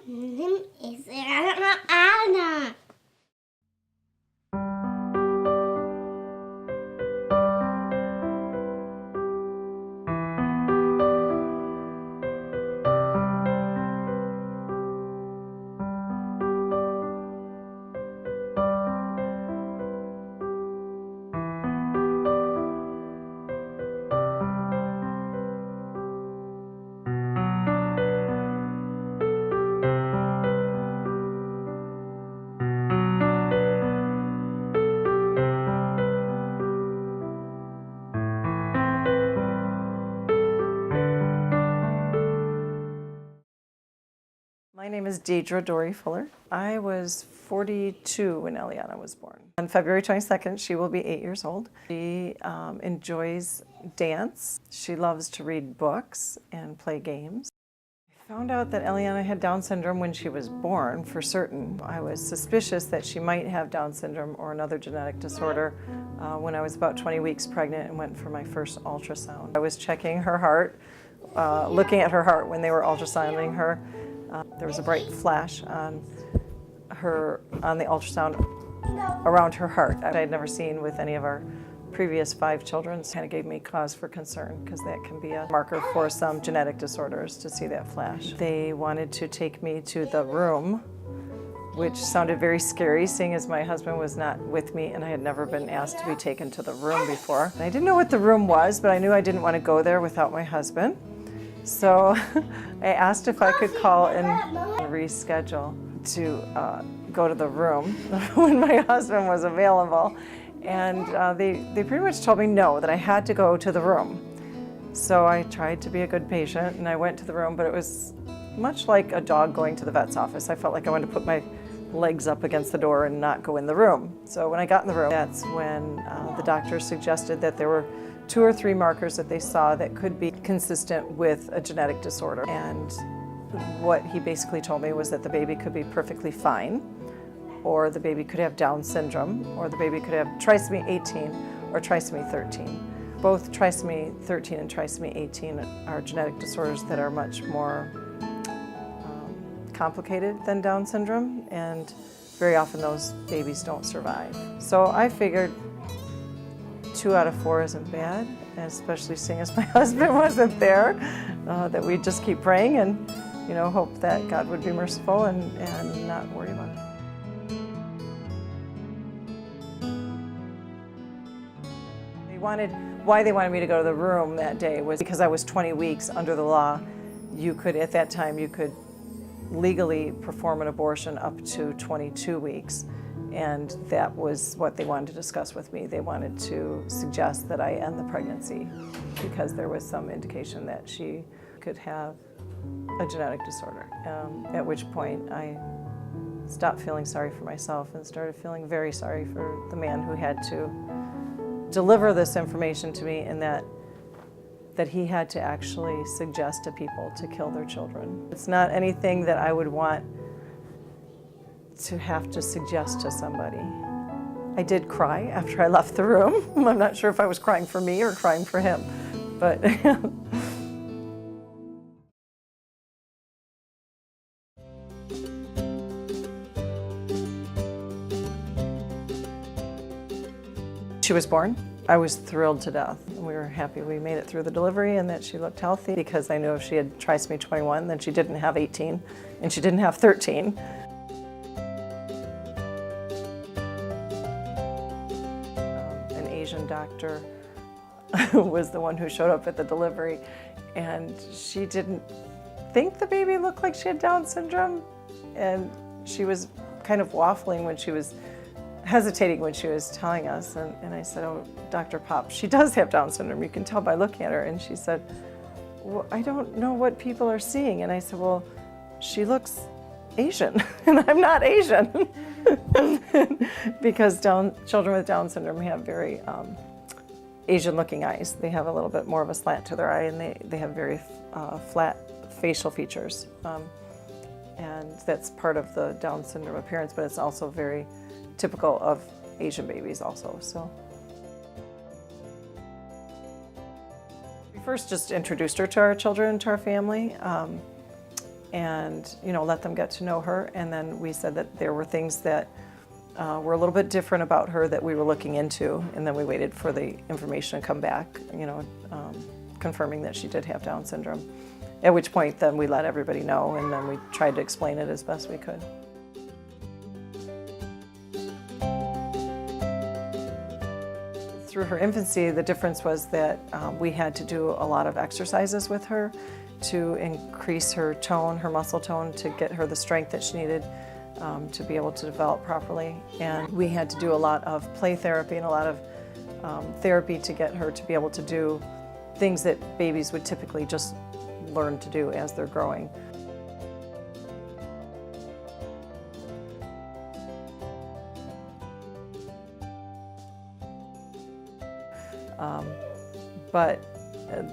name is Eliana. My name is Deidre Dory Fuller. I was 42 when Eliana was born. On February 22nd, she will be 8 years old. She enjoys dance. She loves to read books and play games. I found out that Eliana had Down syndrome when she was born, for certain. I was suspicious that she might have Down syndrome or another genetic disorder when I was about 20 weeks pregnant and went for my first ultrasound. I was checking her heart, looking at her heart when they were ultrasounding her. There was a bright flash on the ultrasound around her heart. I had never seen with any of our previous 5 children. It kind of gave me cause for concern because that can be a marker for some genetic disorders to see that flash. They wanted to take me to the room, which sounded very scary, seeing as my husband was not with me and I had never been asked to be taken to the room before. I didn't know what the room was, but I knew I didn't want to go there without my husband. So I asked if I could call and reschedule to go to the room when my husband was available. And they pretty much told me no, that I had to go to the room. So I tried to be a good patient and I went to the room, but it was much like a dog going to the vet's office. I felt like I wanted to put my legs up against the door and not go in the room. So when I got in the room, that's when the doctor suggested that there were 2 or 3 markers that they saw that could be consistent with a genetic disorder. And what he basically told me was that the baby could be perfectly fine, or the baby could have Down syndrome, or the baby could have trisomy 18 or trisomy 13. Both trisomy 13 and trisomy 18 are genetic disorders that are much more complicated than Down syndrome, and very often those babies don't survive. So I figured 2 out of 4 isn't bad, especially seeing as my husband wasn't there, that we'd just keep praying and hope that God would be merciful and not worry about it. Why they wanted me to go to the room that day was because I was 20 weeks under the law. At that time, you could legally perform an abortion up to 22 weeks. And that was what they wanted to discuss with me. They wanted to suggest that I end the pregnancy because there was some indication that she could have a genetic disorder. At which point I stopped feeling sorry for myself and started feeling very sorry for the man who had to deliver this information to me, and that he had to actually suggest to people to kill their children. It's not anything that I would want to have to suggest to somebody. I did cry after I left the room. I'm not sure if I was crying for me or crying for him, but she was born. I was thrilled to death. We were happy we made it through the delivery and that she looked healthy, because I knew if she had trisomy 21, then she didn't have 18 and she didn't have 13. An Asian doctor was the one who showed up at the delivery, and she didn't think the baby looked like she had Down syndrome, and she was kind of waffling when she was hesitating when she was telling us, and I said, "Oh, Dr. Pop, she does have Down syndrome. You can tell by looking at her." And she said, "Well, I don't know what people are seeing." And I said, "Well, she looks Asian," and I'm not Asian, because children with Down syndrome have very Asian-looking eyes. They have a little bit more of a slant to their eye, and they have very flat facial features, and that's part of the Down syndrome appearance. But it's also very typical of Asian babies also. So we first just introduced her to our children, to our family. and let them get to know her. And then we said that there were things that were a little bit different about her that we were looking into, and then we waited for the information to come back, confirming that she did have Down syndrome. At which point then we let everybody know, and then we tried to explain it as best we could. Through her infancy, the difference was that we had to do a lot of exercises with her to increase her tone, her muscle tone, to get her the strength that she needed to be able to develop properly. And we had to do a lot of play therapy and a lot of therapy to get her to be able to do things that babies would typically just learn to do as they're growing. But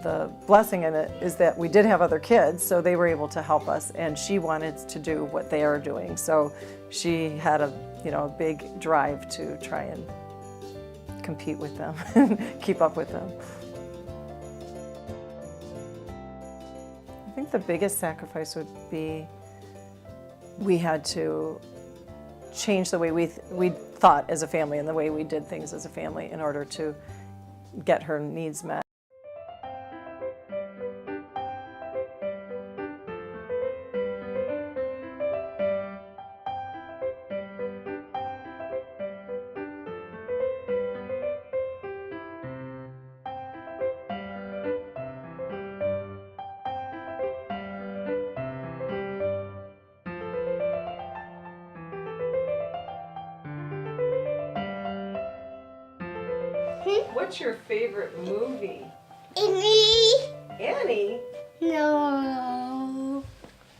the blessing in it is that we did have other kids, so they were able to help us, and she wanted to do what they are doing. So she had a big drive to try and compete with them and keep up with them. I think the biggest sacrifice would be we had to change the way we thought as a family and the way we did things as a family in order to get her needs met. What's your favorite movie? Annie. Annie? No.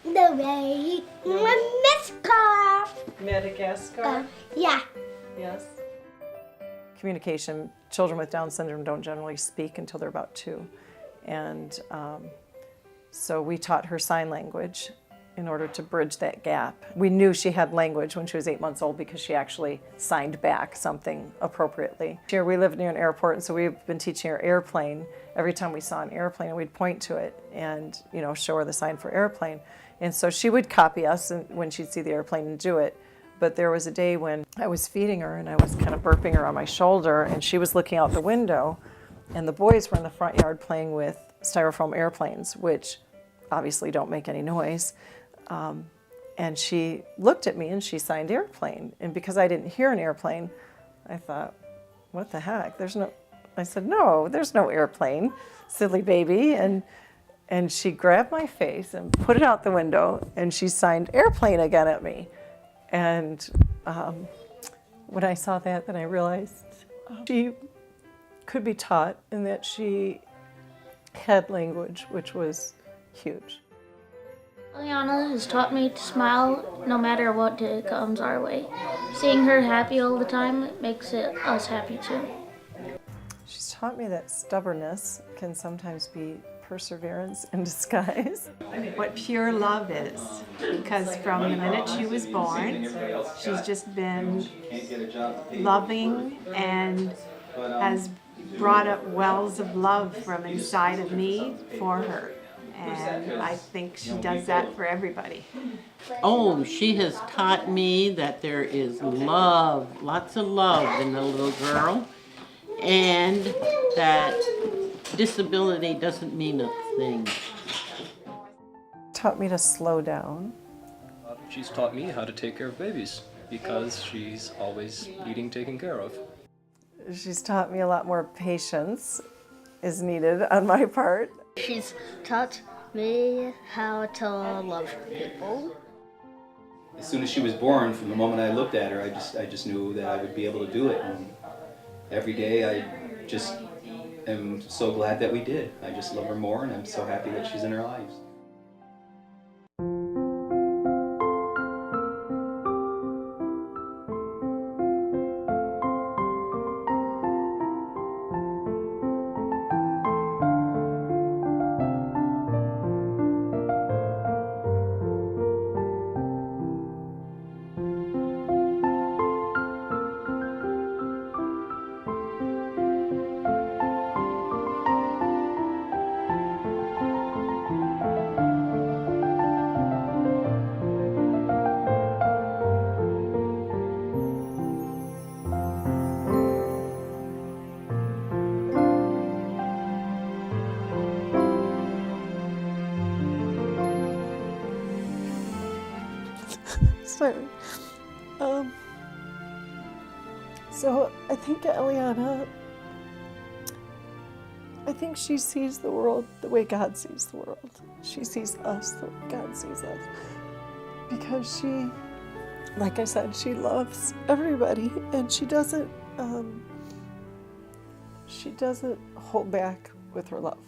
The way. Madagascar. Madagascar? Yeah. Yes. Communication. Children with Down syndrome don't generally speak until they're about 2. And so we taught her sign language in order to bridge that gap. We knew she had language when she was 8 months old because she actually signed back something appropriately. Here we live near an airport, and so we've been teaching her airplane. Every time we saw an airplane, we'd point to it and show her the sign for airplane. And so she would copy us when she'd see the airplane and do it. But there was a day when I was feeding her and I was kind of burping her on my shoulder, and she was looking out the window, and the boys were in the front yard playing with styrofoam airplanes, which obviously don't make any noise. And she looked at me and she signed airplane. And because I didn't hear an airplane, I thought, what the heck? I said, no, there's no airplane, silly baby. And she grabbed my face and put it out the window, and she signed airplane again at me. And when I saw that, then I realized she could be taught and that she had language, which was huge. Eliana has taught me to smile no matter what comes our way. Seeing her happy all the time makes us happy too. She's taught me that stubbornness can sometimes be perseverance in disguise. What pure love is, because from the minute she was born, she's just been loving and has brought up wells of love from inside of me for her. And I think she does that for everybody. Oh, she has taught me that there is love, lots of love in the little girl, and that disability doesn't mean a thing. Taught me to slow down. She's taught me how to take care of babies because she's always needing taken care of. She's taught me a lot more patience is needed on my part. She's taught me how to love people. As soon as she was born, from the moment I looked at her, I just knew that I would be able to do it. And every day I just am so glad that we did. I just love her more, and I'm so happy that she's in our lives. Sorry. So I think Eliana, I think she sees the world the way God sees the world. She sees us the way God sees us. Because she, like I said, she loves everybody, and she doesn't hold back with her love.